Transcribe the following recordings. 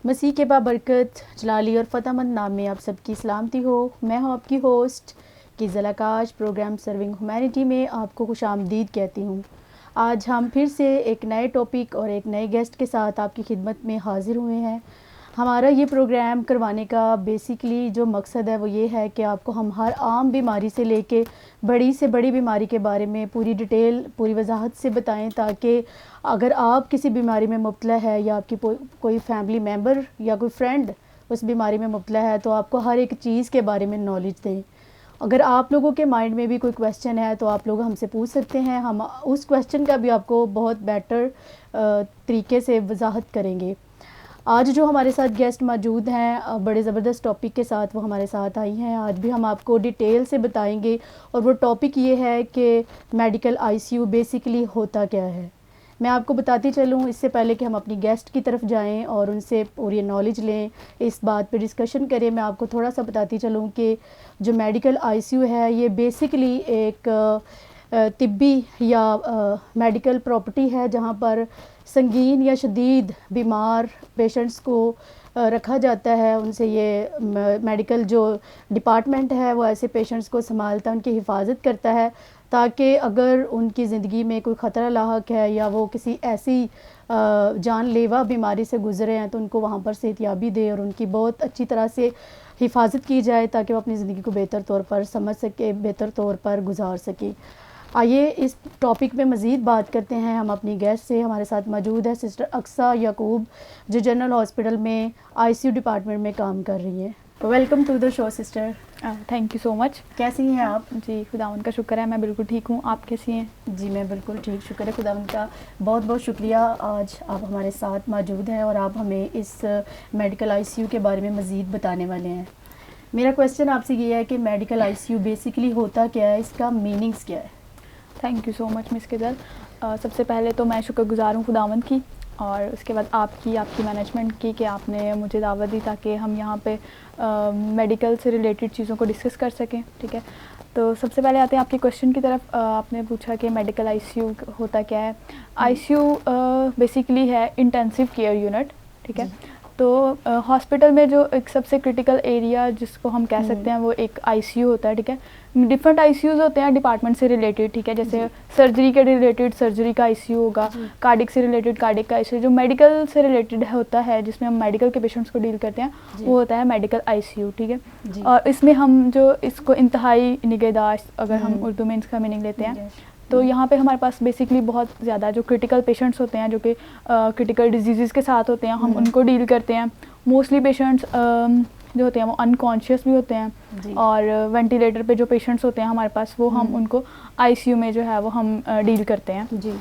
मसीह के बाबरकत जलाली और फ़तेहमंद नाम में आप सबकी सलामती हो। मैं हूँ आपकी होस्ट कीज़ल आकाश। प्रोग्राम सर्विंग ह्यूमैनिटी में आपको खुशामदीद कहती हूँ। आज हम फिर से एक नए टॉपिक और एक नए गेस्ट के साथ आपकी खिदमत में हाज़िर हुए हैं। हमारा ये प्रोग्राम करवाने का बेसिकली जो मकसद है वो ये है कि आपको हम हर आम बीमारी से लेके बड़ी से बड़ी बीमारी के बारे में पूरी डिटेल, पूरी वजाहत से बताएं, ताकि अगर आप किसी बीमारी में मुब्तला है या आपकी कोई फैमिली मेम्बर या कोई फ्रेंड उस बीमारी में मुब्तला है तो आपको हर एक चीज़ के बारे में नॉलेज दें। अगर आप लोगों के माइंड में भी कोई क्वेश्चन है तो आप लोग हमसे पूछ सकते हैं, हम उस क्वेश्चन का भी आपको बहुत बेटर तरीके से वजाहत करेंगे। आज जो हमारे साथ गेस्ट मौजूद हैं बड़े ज़बरदस्त टॉपिक के साथ वो हमारे साथ आई हैं। आज भी हम आपको डिटेल से बताएंगे और वो टॉपिक ये है कि मेडिकल आईसीयू बेसिकली होता क्या है। मैं आपको बताती चलूँ इससे पहले कि हम अपनी गेस्ट की तरफ जाएं और उनसे पूरी नॉलेज लें, इस बात पे डिस्कशन करें, मैं आपको थोड़ा सा बताती चलूँ कि जो मेडिकल आईसीयू है ये बेसिकली एक तिब्बी या मेडिकल प्रॉपर्टी है जहाँ पर संगीन या शदीद बीमार पेशेंट्स को रखा जाता है। उनसे ये मेडिकल जो डिपार्टमेंट है वो ऐसे पेशेंट्स को संभालता है, उनकी हिफाजत करता है, ताकि अगर उनकी ज़िंदगी में कोई ख़तरा लाहक है या वो किसी ऐसी जानलेवा बीमारी से गुज़रे हैं तो उनको वहाँ पर सेहतियाबी दे और उनकी बहुत अच्छी तरह से हिफाजत की जाए ताकि वो अपनी ज़िंदगी को बेहतर तौर पर समझ सके, बेहतर तौर पर गुजार सके। आइए इस टॉपिक पे मज़ीद बात करते हैं हम अपनी गेस्ट से। हमारे साथ मौजूद है सिस्टर अक्सा याकूब, जो जनरल हॉस्पिटल में आईसीयू डिपार्टमेंट में काम कर रही हैं। Welcome to the show sister. Thank you so much. कैसी हैं आप? जी, खुदावंद का शुक्र है, मैं बिल्कुल ठीक हूँ। आप कैसी हैं? जी मैं बिल्कुल ठीक, शुक्र है खुदावंद का। बहुत बहुत शुक्रिया, आज आप हमारे साथ मौजूद हैं और आप हमें इस मेडिकल आईसीयू के बारे में मज़ीद बताने वाले हैं। मेरा क्वेश्चन आपसे ये है कि मेडिकल आईसीयू बेसिकली होता क्या है, इसका मीनिंग्स क्या है? Thank you so much miss किज़ल। सबसे पहले तो मैं शुक्रगुज़ार हूँ खुदावंद की, और उसके बाद आपकी मैनेजमेंट की कि आपने मुझे दावत दी ताकि हम यहाँ पे मेडिकल से रिलेटेड चीज़ों को डिस्कस कर सकें। ठीक है, तो सबसे पहले आते हैं आपके क्वेश्चन की तरफ। आपने पूछा कि मेडिकल आईसीयू होता क्या है। आईसीयू बेसिकली है इंटेंसिव केयर यूनिट। ठीक है, तो हॉस्पिटल में जो एक सबसे क्रिटिकल एरिया जिसको हम कह सकते हैं वो एक आईसीयू होता है। ठीक है, डिफरेंट आईसीयूज़ होते हैं डिपार्टमेंट से रिलेटेड। ठीक है, जैसे सर्जरी के रिलेटेड सर्जरी का आईसीयू होगा, कार्डिक से रिलेटेड कार्डिक का आईसीयू। जो मेडिकल से रिलेटेड होता है जिसमें हम मेडिकल के पेशेंट्स को डील करते हैं वो होता है मेडिकल आईसीयू। ठीक है, और इसमें हम जो इसको इंतहाई निगहदाश्त, अगर हम उर्दू में इसका मीनिंग लेते हैं, तो यहाँ पे हमारे पास बेसिकली बहुत ज़्यादा जो क्रिटिकल पेशेंट्स होते हैं जो कि क्रिटिकल डिजीज़ के साथ होते हैं, हम उनको डील करते हैं। मोस्टली पेशेंट्स जो होते हैं वो अनकॉन्शियस भी होते हैं, और वेंटिलेटर पे जो पेशेंट्स होते हैं हमारे पास वो हम उनको आईसीयू में जो है वो हम डील करते हैं। जी,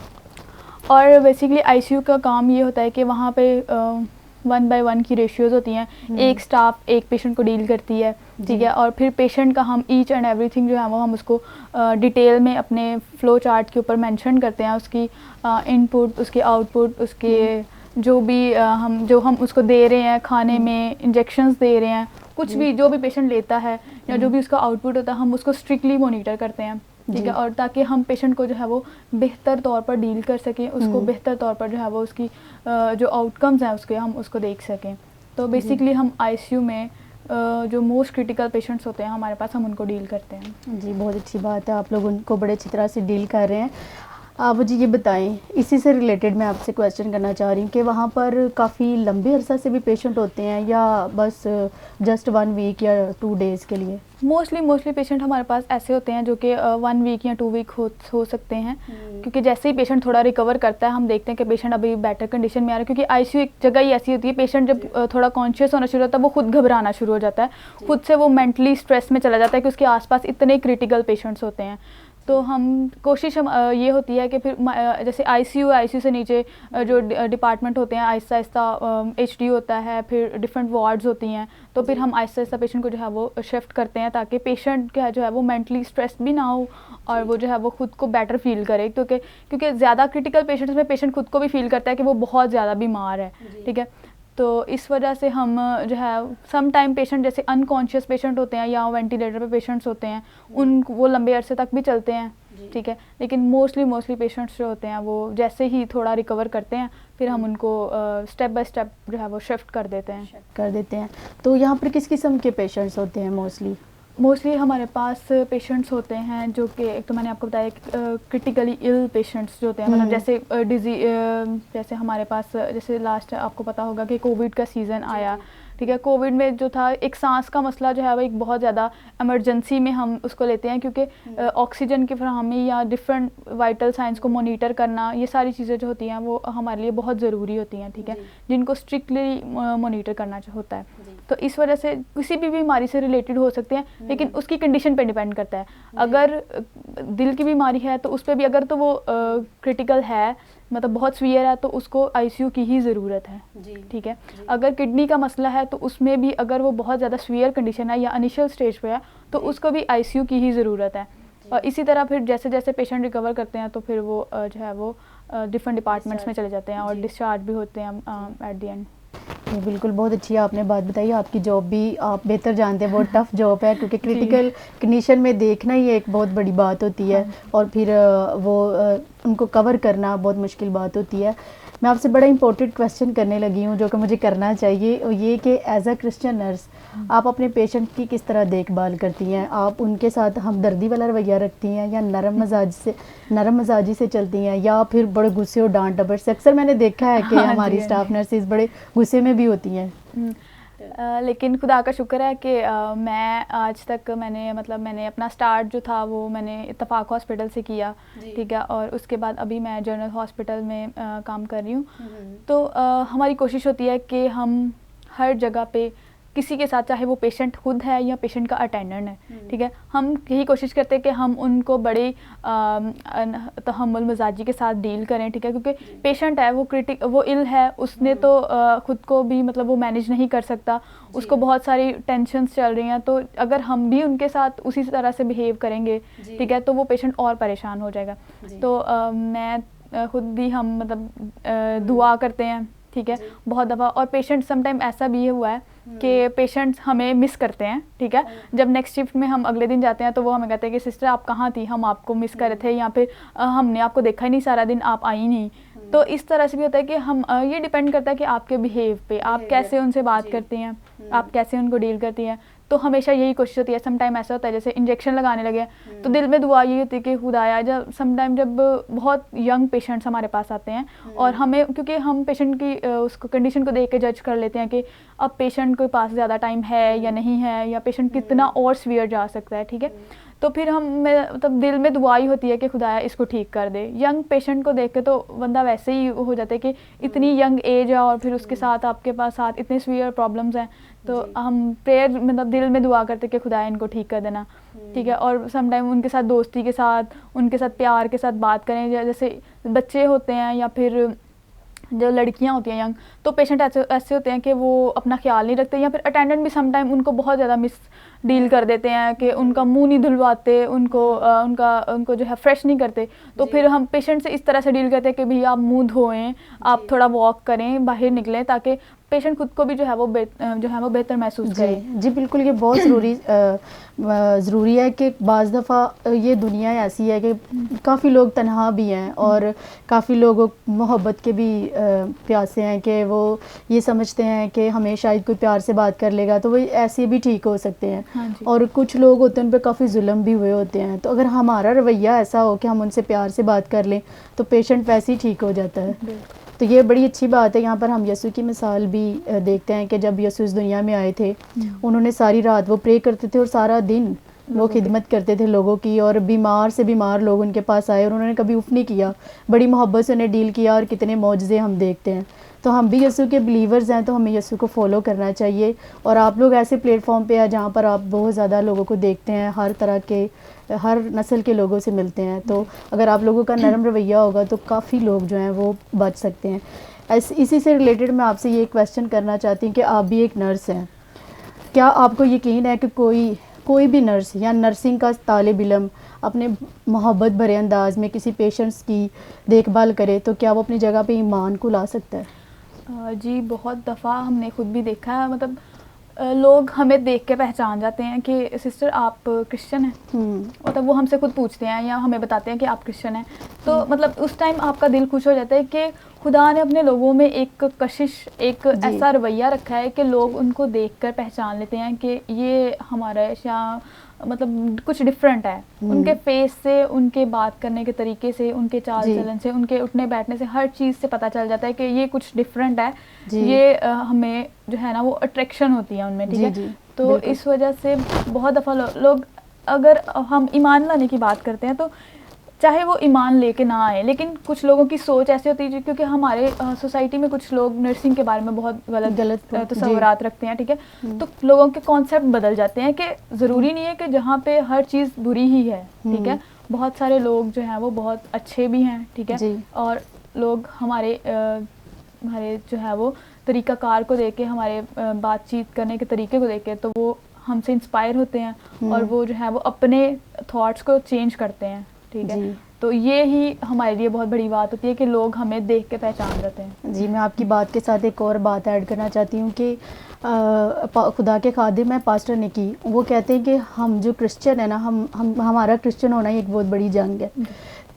और बेसिकली आईसीयू का काम ये होता है कि वहाँ पे 1 by 1 की रेशियोज़ होती हैं। एक स्टाफ एक पेशेंट को डील करती है। ठीक है, और फिर पेशेंट का हम ईच एंड एवरीथिंग जो है वो हम उसको डिटेल में अपने फ़्लो चार्ट के ऊपर मेंशन करते हैं। उसकी इनपुट, उसकी आउटपुट, उसके जो भी हम उसको दे रहे हैं खाने में, इंजेक्शंस दे रहे हैं, कुछ भी जो भी पेशेंट लेता है या जो भी उसका आउटपुट होता है हम उसको स्ट्रिक्टली मॉनिटर करते हैं। ठीक है, और ताकि हम पेशेंट को जो है वो बेहतर तौर पर डील कर सकें, उसको बेहतर तौर पर जो है वो उसकी जो आउटकम्स हैं उसके हम उसको देख सकें। तो बेसिकली हम आईसीयू में जो मोस्ट क्रिटिकल पेशेंट्स होते हैं हमारे पास, हम उनको डील करते हैं। जी, बहुत अच्छी बात है, आप लोग उनको बड़े अच्छी तरह से डील कर रहे हैं। आप मुझे ये बताएं, इसी से रिलेटेड मैं आपसे क्वेश्चन करना चाह रही हूँ कि वहाँ पर काफ़ी लंबे अरसा से भी पेशेंट होते हैं या बस जस्ट 1 वीक या 2 डेज़ के लिए? मोस्टली पेशेंट हमारे पास ऐसे होते हैं जो कि 1 वीक या 2 वीक हो सकते हैं, क्योंकि जैसे ही पेशेंट थोड़ा रिकवर करता है हम देखते हैं कि पेशेंट अभी बेटर कंडीशन में आ रहा है। क्योंकि आईसीयू एक जगह ही ऐसी होती है, पेशेंट जब थोड़ा कॉन्शियस होना शुरू होता है वो खुद घबराना शुरू हो जाता है, खुद से वो मेंटली स्ट्रेस में चला जाता है कि उसके आसपास इतने क्रिटिकल पेशेंट्स होते हैं। तो हम कोशिश ये होती है कि फिर जैसे आईसीयू से नीचे जो डिपार्टमेंट होते हैं आहिस्ता आहिस्ता एचडी होता है, फिर डिफरेंट वार्ड्स होती हैं, तो फिर हम आहिस्ता आहिस्ता पेशेंट को जो है वो शिफ्ट करते हैं ताकि पेशेंट का जो है वो मेंटली स्ट्रेस भी ना हो और वो जो है वो खुद को बेटर फील करे। क्योंकि ज़्यादा क्रिटिकल पेशेंट्स में पेशेंट खुद को भी फील करता है कि वो बहुत ज़्यादा बीमार है। ठीक है, तो इस वजह से हम जो है सम टाइम पेशेंट जैसे अनकॉन्शियस पेशेंट होते हैं या वेंटिलेटर पे पेशेंट्स होते हैं, उन वो लंबे अरसे तक भी चलते हैं। ठीक है। लेकिन मोस्टली पेशेंट्स जो होते हैं वो जैसे ही थोड़ा रिकवर करते हैं फिर हम उनको स्टेप बाय स्टेप जो है वो शिफ्ट कर देते हैं। तो यहाँ पर किस किस्म के पेशेंट्स होते हैं मोस्टली हमारे पास पेशेंट्स होते हैं जो कि एक तो मैंने आपको बताया क्रिटिकली इल पेशेंट्स जो होते हैं, मतलब जैसे जैसे हमारे पास जैसे लास्ट आपको पता होगा कि कोविड का सीज़न आया, ठीक है। कोविड में जो था एक सांस का मसला जो है वो एक बहुत ज़्यादा इमरजेंसी में हम उसको लेते हैं, क्योंकि ऑक्सीजन की फराहमी या डिफरेंट वाइटल साइंस को मॉनिटर करना, ये सारी चीज़ें जो होती हैं वो हमारे लिए बहुत ज़रूरी होती हैं, ठीक है, जिनको स्ट्रिक्टली मॉनिटर करना होता है। तो इस वजह से किसी भी बीमारी से रिलेटेड हो सकते हैं, लेकिन उसकी कंडीशन पे डिपेंड करता है। अगर दिल की बीमारी है तो उस पर भी अगर तो वो क्रिटिकल है, मतलब बहुत सीवियर है, तो उसको आईसीयू की ही ज़रूरत है, ठीक है। अगर किडनी का मसला है तो उसमें भी अगर वो बहुत ज़्यादा सीवियर कंडीशन है या इनिशियल स्टेज पे है तो उसको भी आईसीयू की ही ज़रूरत है। और इसी तरह फिर जैसे जैसे पेशेंट रिकवर करते हैं तो फिर वो जो है वो डिफरेंट डिपार्टमेंट्स में चले जाते हैं और डिस्चार्ज भी होते हैं एट द एंड। बिल्कुल, बहुत अच्छी आपने बात बताई। आपकी जॉब भी आप बेहतर जानते हैं, बहुत टफ़ जॉब है, क्योंकि क्रिटिकल कंडीशन में देखना ही एक बहुत बड़ी बात होती है, और फिर वो उनको कवर करना बहुत मुश्किल बात होती है। मैं आपसे बड़ा इंपॉर्टेंट क्वेश्चन करने लगी हूँ जो कि मुझे करना चाहिए, और ये कि एज अ क्रिश्चियन नर्स आप अपने पेशेंट की किस तरह देखभाल करती हैं? आप उनके साथ हमदर्दी वाला रवैया रखती हैं या नरम मजाजी से चलती हैं, या फिर बड़े गुस्से और डांट डपट से? अक्सर मैंने देखा है कि हमारी स्टाफ नर्सेज बड़े गुस्से में भी होती हैं। लेकिन खुदा का शुक्र है कि मैं आज तक मैंने अपना स्टार्ट जो था वो मैंने इत्तफाक हॉस्पिटल से किया, ठीक है, और उसके बाद अभी मैं जनरल हॉस्पिटल में काम कर रही हूँ। तो हमारी कोशिश होती है कि हम हर जगह पे किसी के साथ, चाहे वो पेशेंट खुद है या पेशेंट का अटेंडेंट है, ठीक है, हम यही कोशिश करते हैं कि हम उनको बड़े तहम्मुल मिजाजी के साथ डील करें, ठीक है, क्योंकि पेशेंट है वो इल है, उसने तो खुद को भी मतलब वो मैनेज नहीं कर सकता, उसको बहुत सारी टेंशन्स चल रही हैं, तो अगर हम भी उनके साथ उसी तरह से बिहेव करेंगे, ठीक है, तो वो पेशेंट और परेशान हो जाएगा। तो मैं खुद भी हम मतलब दुआ करते हैं, ठीक है, बहुत दफ़ा। और पेशेंट समटाइम ऐसा भी हुआ है कि पेशेंट्स हमें मिस करते हैं, ठीक है, जब नेक्स्ट शिफ्ट में हम अगले दिन जाते हैं तो वो हमें कहते हैं कि सिस्टर आप कहाँ थी, हम आपको मिस कर रहे थे, या फिर हमने आपको देखा ही नहीं सारा दिन, आप आई नहीं। तो इस तरह से भी होता है कि हम ये डिपेंड करता है कि आपके बिहेव पे, आप कैसे उनसे बात करती हैं, आप कैसे उनको डील करती हैं। तो हमेशा यही कोशिश होती है। समटाइम ऐसा होता है जैसे इंजेक्शन लगाने लगे तो दिल में दुआ ये होती है कि खुदाया, जब बहुत यंग पेशेंट्स हमारे पास आते हैं और हमें, क्योंकि हम पेशेंट की उसको कंडीशन को देख के जज कर लेते हैं कि अब पेशेंट के पास ज़्यादा टाइम है या नहीं है, या पेशेंट कितना और सीवियर जा सकता है, ठीक है, तो फिर मतलब दिल में दुआ ही होती है कि खुदाया इसको ठीक कर दे। यंग पेशेंट को देख के तो बंदा वैसे ही हो जाता है कि इतनी यंग एज है और फिर उसके साथ आपके पास इतने सीवियर प्रॉब्लम्स हैं, तो हम प्रेयर मतलब दिल में दुआ करते कि खुदाया इनको ठीक कर देना, ठीक है। और समटाइम उनके साथ दोस्ती के साथ, उनके साथ प्यार के साथ बात करें। जैसे बच्चे होते हैं या फिर जो लड़कियां होती हैं यंग, तो पेशेंट ऐसे होते हैं कि वो अपना ख्याल नहीं रखते, या फिर अटेंडेंट भी समटाइम उनको बहुत ज़्यादा मिस डील कर देते हैं कि उनका मुंह नहीं धुलवाते, उनको जो है फ्रेश नहीं करते। तो फिर हम पेशेंट से इस तरह से डील करते हैं कि भैया आप मुंह धोएं, आप थोड़ा वॉक करें, बाहर निकलें, ताकि पेशेंट खुद को भी जो है वो बेहतर महसूस करे। जी बिल्कुल, ये बहुत ज़रूरी है कि बाज़ दफ़ा ये दुनिया ऐसी है कि काफ़ी लोग तन्हा भी हैं और काफ़ी लोग मोहब्बत के भी प्यासे हैं कि वो ये समझते हैं कि हमें शायद कोई प्यार से बात कर लेगा तो वो ऐसे भी ठीक हो सकते हैं। हाँ, और कुछ लोग होते हैं उन पर काफ़ी जुल्म भी हुए होते हैं, तो अगर हमारा रवैया ऐसा हो कि हम उनसे प्यार से बात कर लें तो पेशेंट वैसे ही ठीक हो जाता है। तो ये बड़ी अच्छी बात है। यहाँ पर हम यसू की मिसाल भी देखते हैं कि जब यसू इस दुनिया में आए थे, उन्होंने सारी रात वो प्रे करते थे और सारा दिन वो खिदमत करते थे लोगों की, और बीमार से बीमार लोग उनके पास आए और उन्होंने कभी उफ नहीं किया, बड़ी मोहब्बत से उन्हें डील किया, और कितने मौजज़े हम देखते हैं। तो हम भी यसू के बिलीवर्स हैं, तो हमें यसू को फॉलो करना चाहिए। और आप लोग ऐसे प्लेटफॉर्म पे हैं जहाँ पर आप बहुत ज़्यादा लोगों को देखते हैं, हर तरह के हर नस्ल के लोगों से मिलते हैं, तो अगर आप लोगों का नरम रवैया होगा तो काफ़ी लोग जो हैं वो बच सकते हैं। इसी से रिलेटेड मैं आपसे ये क्वेश्चन करना चाहती हूँ कि आप भी एक नर्स हैं, क्या आपको यकीन है कि कोई भी नर्स या नर्सिंग का तालिब इल्म अपने मोहब्बत भरे अंदाज में किसी पेशेंट्स की देखभाल करे तो क्या वो अपनी जगह पे ईमान को ला सकता है? जी बहुत दफ़ा हमने खुद भी देखा है। मतलब लोग हमें देख के पहचान जाते हैं कि सिस्टर आप क्रिश्चियन हैं, मतलब वो हमसे खुद पूछते हैं या हमें बताते हैं कि आप क्रिश्चियन हैं। तो मतलब उस टाइम आपका दिल खुश हो जाता है कि खुदा ने अपने लोगों में एक कशिश, एक ऐसा रवैया रखा है कि लोग उनको देखकर पहचान लेते हैं कि ये हमारा या मतलब कुछ डिफरेंट है। उनके फेस से, उनके बात करने के तरीके से, उनके चाल चलन से, उनके उठने बैठने से, हर चीज़ से पता चल जाता है कि ये कुछ डिफरेंट है। ये हमें जो है ना वो अट्रैक्शन होती है उनमें, ठीक है। तो इस वजह से बहुत दफ़ा लोग, अगर हम ईमान लाने की बात करते हैं तो चाहे वो ईमान लेके ना आए, लेकिन कुछ लोगों की सोच ऐसी होती है, क्योंकि हमारे सोसाइटी में कुछ लोग नर्सिंग के बारे में बहुत गलत तस्वुरात रखते हैं, ठीक है। तो लोगों के कॉन्सेप्ट बदल जाते हैं कि ज़रूरी नहीं है कि जहाँ पे हर चीज़ बुरी ही है, ठीक है। बहुत सारे लोग जो हैं वो बहुत अच्छे भी हैं, ठीक है। और लोग हमारे जो है वो तरीक़ाकार को देख के, हमारे बातचीत करने के तरीके को देख के, तो वो हमसे इंस्पायर होते हैं और वो जो है वो अपने थॉट्स को चेंज करते हैं, ठीक है। तो ये ही हमारे लिए बहुत बड़ी बात होती है कि लोग हमें देख के पहचान जाते हैं। जी, मैं आपकी बात के साथ एक और बात ऐड करना चाहती हूँ कि खुदा के खादिम है पास्टर निकी, वो कहते हैं कि हम जो क्रिश्चियन है ना, हमारा क्रिश्चियन होना ही एक बहुत बड़ी जंग है।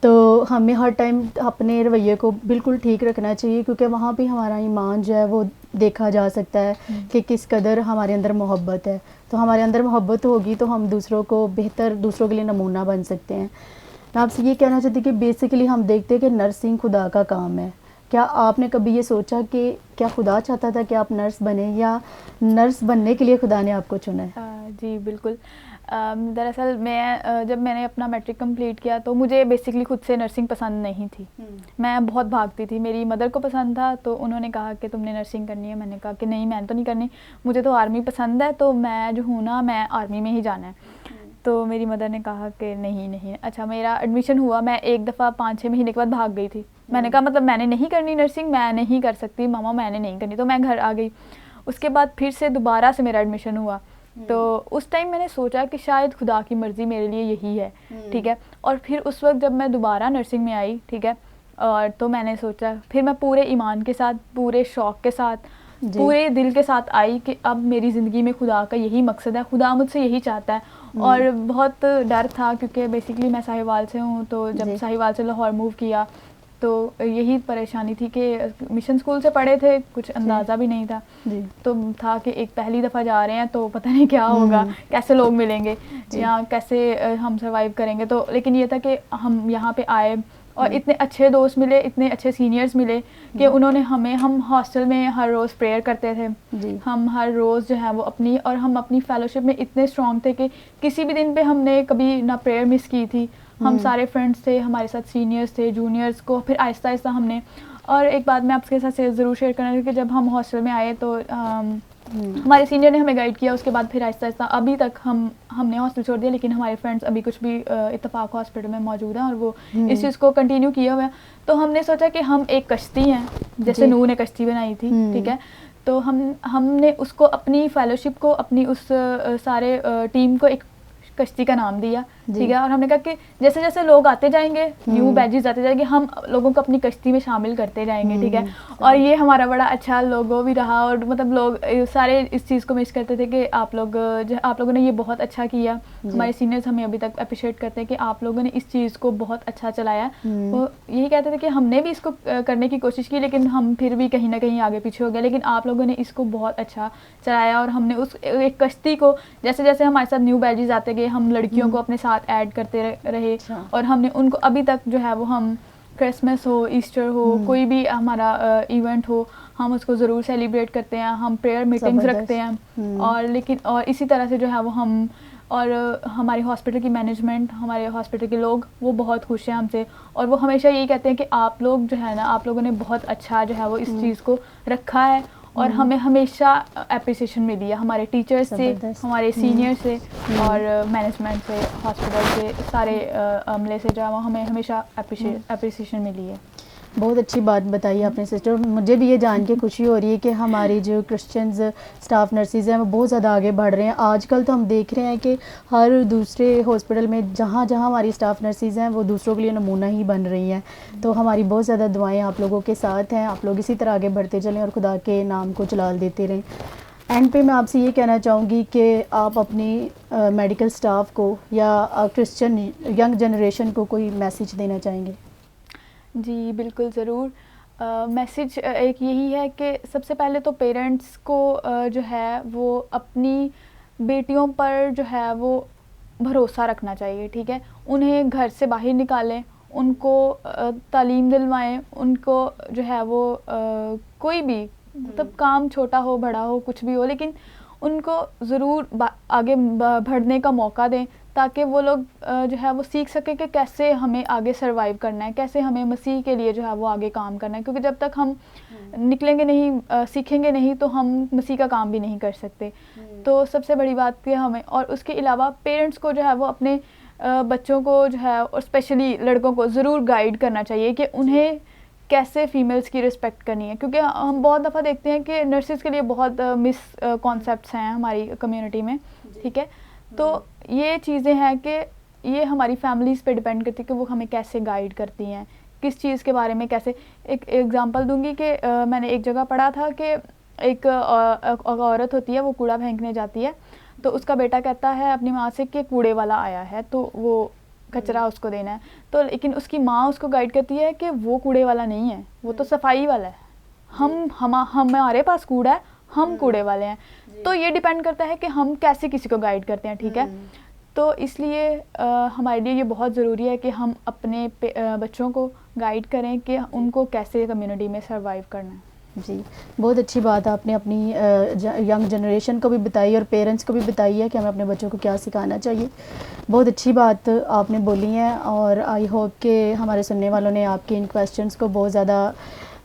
तो हमें हर टाइम अपने रवैये को बिल्कुल ठीक रखना चाहिए, क्योंकि वहाँ पे हमारा ईमान जो है वो देखा जा सकता है कि किस कदर हमारे अंदर मोहब्बत है। तो हमारे अंदर मोहब्बत होगी तो हम दूसरों को बेहतर, दूसरों के लिए नमूना बन सकते हैं। मैं आपसे ये कहना चाहती कि बेसिकली हम देखते हैं कि नर्सिंग खुदा का काम है। क्या आपने कभी ये सोचा कि क्या खुदा चाहता था कि आप नर्स बने, या नर्स बनने के लिए खुदा ने आपको चुना है? जी बिल्कुल। दरअसल मैं जब मैंने अपना मैट्रिक कंप्लीट किया तो मुझे बेसिकली खुद से नर्सिंग पसंद नहीं थी। मैं बहुत भागती थी। मेरी मदर को पसंद था तो उन्होंने कहा कि तुमने नर्सिंग करनी है। मैंने कहा कि नहीं, मैंने तो नहीं करनी, मुझे तो आर्मी पसंद है, तो मैं जो हूँ ना, मैं आर्मी में ही जाना है। तो मेरी मदर ने कहा कि नहीं। अच्छा, मेरा एडमिशन हुआ। मैं एक दफ़ा 5-6 महीने के बाद भाग गई थी। मैंने कहा मतलब मैंने नहीं करनी नर्सिंग, मैं नहीं कर सकती मामा, मैंने नहीं करनी। तो मैं घर आ गई। उसके बाद फिर से दोबारा से मेरा एडमिशन हुआ। तो उस टाइम मैंने सोचा कि शायद खुदा की मर्ज़ी मेरे लिए यही है, ठीक है। और फिर उस वक्त जब मैं दोबारा नर्सिंग में आई, ठीक है, और तो मैंने सोचा, फिर मैं पूरे ईमान के साथ, पूरे शौक़ के साथ, पूरे दिल के साथ आई कि अब मेरी ज़िंदगी में खुदा का यही मकसद है, खुदा मुझसे यही चाहता है। और बहुत डर था क्योंकि बेसिकली मैं साहिवाल से हूँ, तो जब साहिवाल से लाहौर मूव किया तो यही परेशानी थी कि मिशन स्कूल से पढ़े थे, कुछ अंदाज़ा भी नहीं था। तो था कि एक पहली दफ़ा जा रहे हैं तो पता नहीं क्या होगा, कैसे लोग मिलेंगे या कैसे हम सर्वाइव करेंगे। तो लेकिन ये था कि हम यहाँ पे आए और इतने अच्छे दोस्त मिले, इतने अच्छे सीनियर्स मिले कि उन्होंने हम हॉस्टल में हर रोज़ प्रेयर करते थे। हम हर रोज़ जो है वो हम अपनी फेलोशिप में इतने स्ट्रॉन्ग थे कि किसी भी दिन पे हमने कभी ना प्रेयर मिस की थी। हम सारे फ्रेंड्स थे, हमारे साथ सीनियर्स थे, जूनियर्स को फिर आहिस्ता आहिस्ता हमने। और एक बात मैं आपके साथ ज़रूर शेयर करना कि जब हम हॉस्टल में आए तो हमारे सीनियर ने हमें गाइड किया। उसके बाद फिर आहिस्ता आहिस्ता अभी तक हमने हॉस्टल छोड़ दिया, लेकिन हमारे फ्रेंड्स अभी कुछ भी इत्तेफाक हॉस्पिटल में मौजूद हैं और वो इस चीज़ को कंटिन्यू किए हुए हैं। तो हमने सोचा कि हम एक कश्ती हैं, जैसे नूह ने कश्ती बनाई थी, ठीक है। तो हमने उसको, अपनी फेलोशिप को, अपनी उस सारे टीम को एक कश्ती का नाम दिया, ठीक है। और हमने कहा कि जैसे जैसे लोग आते जाएंगे, न्यू बैचेस आते जाएंगे, हम लोगों को अपनी कश्ती में शामिल करते जाएंगे, ठीक है। और ये हमारा बड़ा अच्छा लोगो भी रहा। और मतलब लोग सारे इस चीज़ को मिस करते थे कि आप लोगों ने ये बहुत अच्छा किया। हमारे सीनियर्स हमें अभी तक अप्रिशिएट करते हैं कि आप लोगों ने इस चीज़ को बहुत अच्छा चलाया। वो यही कहते थे कि हमने भी इसको करने की कोशिश की, लेकिन हम फिर भी कहीं ना कहीं आगे पीछे हो गए, लेकिन आप लोगों ने इसको बहुत अच्छा चलाया। और हमने उस एक कश्ती को, जैसे जैसे हमारे साथ न्यू बैचेस आते गए, हम लड़कियों को अपने साथ ऐड करते रहे। और हमने उनको अभी तक जो है वो, हम क्रिसमस हो, ईस्टर हो, कोई भी हमारा इवेंट हो, हम उसको ज़रूर सेलिब्रेट करते हैं। हम प्रेयर मीटिंग्स रखते हैं। और इसी तरह से जो है वो हम, और हमारे हॉस्पिटल की मैनेजमेंट, हमारे हॉस्पिटल के लोग, वो बहुत खुश हैं हमसे। और वो हमेशा यही कहते हैं कि आप लोग जो है ना, आप लोगों ने बहुत अच्छा जो है वो इस चीज़ को रखा है। और हमें हमेशा अप्रिसिएशन मिली है हमारे टीचर्स से, हमारे सीनियर से और मैनेजमेंट से, हॉस्पिटल से, सारे अमले से जो है वो हमें हमेशा अप्रिसिएशन मिली है। बहुत अच्छी बात बताई आपने सिस्टर। मुझे भी ये जान के खुशी हो रही है कि हमारी जो क्रिश्चियंस स्टाफ नर्सेज हैं वो बहुत ज़्यादा आगे बढ़ रहे हैं। आजकल तो हम देख रहे हैं कि हर दूसरे हॉस्पिटल में जहाँ जहाँ हमारी स्टाफ नर्सेज हैं वो दूसरों के लिए नमूना ही बन रही हैं। तो हमारी बहुत ज़्यादा दुआएं आप लोगों के साथ हैं। आप लोग इसी तरह आगे बढ़ते चलें और खुदा के नाम को जलाल देते रहें। एंड पे मैं आपसे ये कहना चाहूँगी कि आप अपनी मेडिकल स्टाफ को या क्रिश्चियन यंग जनरेशन को कोई मैसेज देना चाहेंगे? जी बिल्कुल ज़रूर। मैसेज एक यही है कि सबसे पहले तो पेरेंट्स को जो है वो अपनी बेटियों पर जो है वो भरोसा रखना चाहिए, ठीक है। उन्हें घर से बाहर निकालें, उनको तालीम दिलवाएं, उनको जो है वो कोई भी मतलब काम छोटा हो बड़ा हो कुछ भी हो, लेकिन उनको ज़रूर आगे बढ़ने का मौका दें, ताकि वो लोग जो है वो सीख सकें कि कैसे हमें आगे सर्वाइव करना है, कैसे हमें मसीह के लिए जो है वो आगे काम करना है। क्योंकि जब तक हम निकलेंगे नहीं, सीखेंगे नहीं, तो हम मसीह का काम भी नहीं कर सकते। तो सबसे बड़ी बात कि हमें, और उसके अलावा पेरेंट्स को जो है वो अपने बच्चों को जो है, और स्पेशली लड़कों को ज़रूर गाइड करना चाहिए कि उन्हें कैसे फ़ीमेल्स की रिस्पेक्ट करनी है। क्योंकि हम बहुत दफ़ा देखते हैं कि नर्सेज़ के लिए बहुत मिस कॉन्सेप्ट्स हैं हमारी कम्युनिटी में, ठीक है। तो ये चीज़ें हैं कि ये हमारी फैमिलीज़ पे डिपेंड करती है कि वो हमें कैसे गाइड करती हैं, किस चीज़ के बारे में कैसे। एक एग्ज़ाम्पल दूंगी कि मैंने एक जगह पढ़ा था कि एक औरत होती है, वो कूड़ा फेंकने जाती है, तो उसका बेटा कहता है अपनी माँ से कि कूड़े वाला आया है तो वो कचरा उसको देना है। तो लेकिन उसकी माँ उसको गाइड करती है कि वो कूड़े वाला नहीं है, वो तो सफाई वाला है, हमारे पास कूड़ा है, हम कूड़े वाले हैं। तो ये डिपेंड करता है कि हम कैसे किसी को गाइड करते हैं, ठीक है। तो इसलिए हमारे लिए ये बहुत ज़रूरी है कि हम अपने बच्चों को गाइड करें कि उनको कैसे कम्युनिटी में सर्वाइव करना है। जी, बहुत अच्छी बात आपने अपनी यंग जनरेशन को भी बताई और पेरेंट्स को भी बताई है कि हमें अपने बच्चों को क्या सिखाना चाहिए। बहुत अच्छी बात आपने बोली है और आई होप कि हमारे सुनने वालों ने आपके इन क्वेश्चंस को बहुत ज़्यादा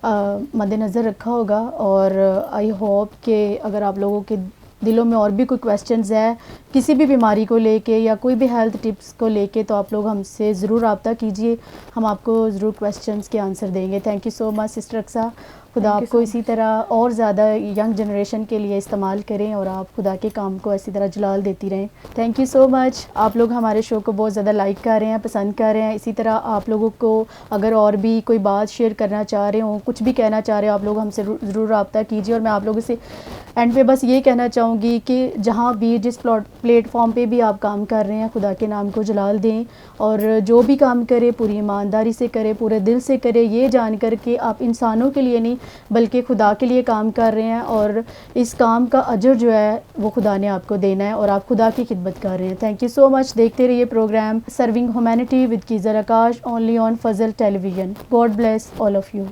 मद्देनज़र रखा होगा। और आई होप कि अगर आप लोगों के दिलों में और भी कोई क्वेश्चंस है किसी भी बीमारी को लेके या कोई भी हेल्थ टिप्स को लेके, तो आप लोग हमसे ज़रूर रब्ता कीजिए, हम आपको ज़रूर क्वेश्चंस के आंसर देंगे। Thank you so much sister Aksa. खुदा आपको इसी तरह और ज़्यादा यंग जनरेशन के लिए इस्तेमाल करें और आप खुदा के काम को इसी तरह जलाल देती रहें। Thank you so much. आप लोग हमारे शो को बहुत ज़्यादा लाइक कर रहे हैं, पसंद कर रहे हैं। इसी तरह आप लोगों को अगर और भी कोई बात शेयर करना चाह रहे हो, कुछ भी कहना चाह रहे हो, आप लोग हमसे ज़रूर रब्ता कीजिए। और मैं आप लोगों से एंड पे बस ये कहना चाहूँगी कि जहाँ भी जिस प्लेटफॉर्म पे भी आप काम कर रहे हैं, खुदा के नाम को जलाल दें और जो भी काम करें पूरी ईमानदारी से करें, पूरे दिल से करें, ये जान कर के आप इंसानों के लिए नहीं बल्कि खुदा के लिए काम कर रहे हैं और इस काम का अजर जो है वो खुदा ने आपको देना है और आप खुदा की खिदमत कर रहे हैं। Thank you so much. देखते रहिए program serving humanity with Qaiser Akash only on Fazal television. God bless all of you.